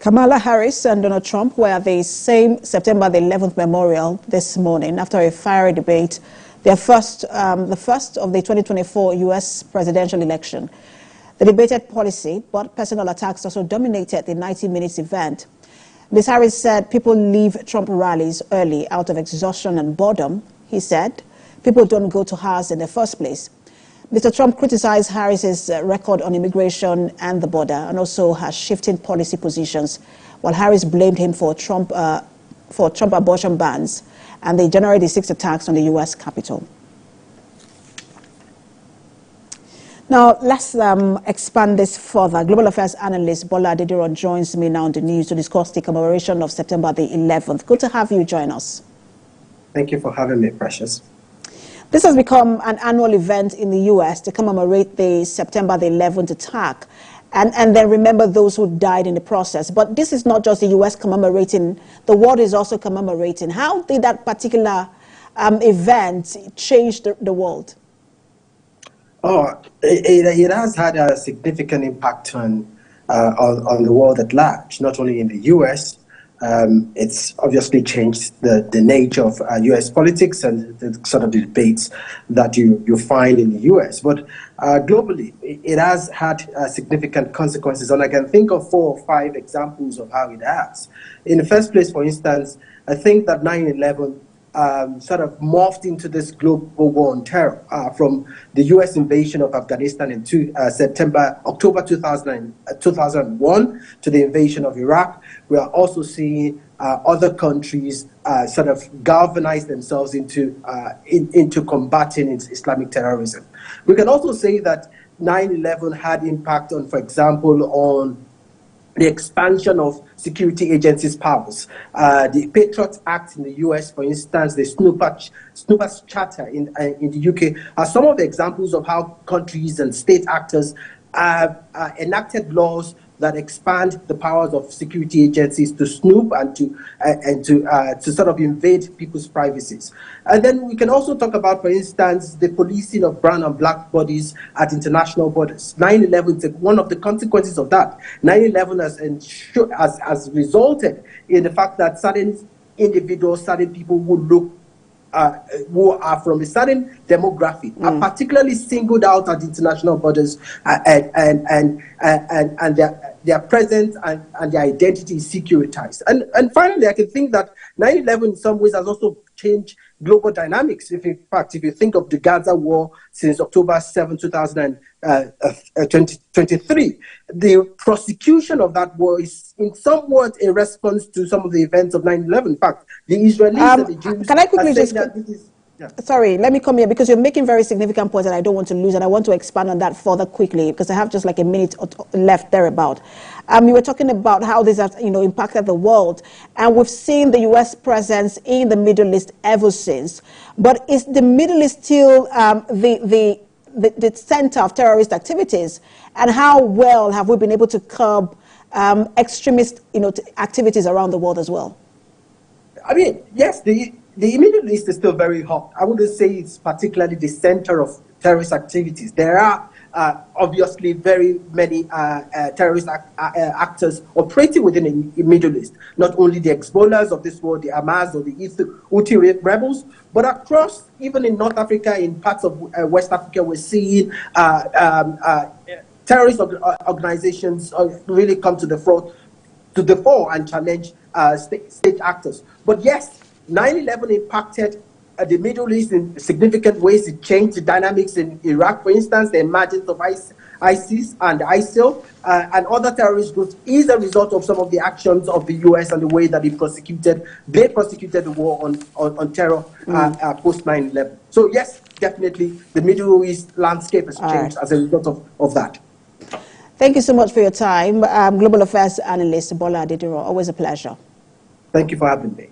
Kamala Harris and Donald Trump were at the same September the 11th memorial this morning after a fiery debate, the first of the 2024 U.S. presidential election. They debated policy, but personal attacks also dominated the 90 minutes event. Ms. Harris said people leave Trump rallies early out of exhaustion and boredom. He said people don't go to hers in the first place. Mr. Trump criticized Harris's record on immigration and the border and also her shifting policy positions, while Harris blamed him for Trump abortion bans and the January the 6th attacks on the U.S. Capitol. Now, let's expand this further. Global Affairs analyst Bola Adediran joins me now on the news to discuss the commemoration of September the 11th. Good to have you join us. Thank you for having me, Precious. This has become an annual event in the U.S. to commemorate the September the 11th attack and then remember those who died in the process. But this is not just the U.S. commemorating, the world is also commemorating. How did that particular event change the world? Oh, it has had a significant impact on the world at large, not only in the U.S. It's obviously changed the nature of U.S. politics and the sort of debates that you find in the U.S. But globally, it has had significant consequences. And I can think of 4 or 5 examples of how it has. In the first place, for instance, I think that 9/11 sort of morphed into this global war on terror from the U.S. invasion of Afghanistan in October 2001 to the invasion of Iraq. We are also seeing other countries sort of galvanize themselves into combating Islamic terrorism. We can also say that 9/11 had impact on, for example, on the expansion of security agencies' powers. The Patriot Act in the U.S., for instance, the Snoopers Charter in the UK, are some of the examples of how countries and state actors enacted laws that expand the powers of security agencies to snoop and to sort of invade people's privacies. And then we can also talk about, for instance, the policing of brown and black bodies at international borders. 9/11 is one of the consequences of that. 9/11 has resulted in the fact that certain individuals, certain people who are from a certain demographic are particularly singled out at international borders, and their presence and their identity is securitized. And finally, I can think that 9/11 in some ways has also changed global dynamics. If you think of the Gaza war since October 7, 2023, the prosecution of that war is in somewhat a response to some of the events of 9/11. In fact, the Israelis and the Jews... Can I quickly just... Sorry, let me come here because you're making very significant points that I don't want to lose, and I want to expand on that further quickly because I have just like a minute left thereabout. You were talking about how this has, impacted the world, and we've seen the U.S. presence in the Middle East ever since. But is the Middle East still the center of terrorist activities, and how well have we been able to curb extremist, activities around the world as well? I mean, yes, the Middle East is still very hot. I wouldn't say it's particularly the center of terrorist activities. There are obviously very many terrorist actors operating within the Middle East. Not only the Hezbollahs of this world, the Hamas or the Houthi rebels, but across, even in North Africa, in parts of West Africa, we're seeing terrorist organizations really come to the fore and challenge state actors. But yes, 9/11 impacted the Middle East in significant ways. It changed the dynamics in Iraq, for instance. The emergence of ISIS and ISIL and other terrorist groups is a result of some of the actions of the U.S. and the way that they prosecuted the war on terror post 9/11. So yes, definitely the Middle East landscape has changed as a result of that. Thank you so much for your time. Global Affairs analyst Bola Adediran, always a pleasure. Thank you for having me.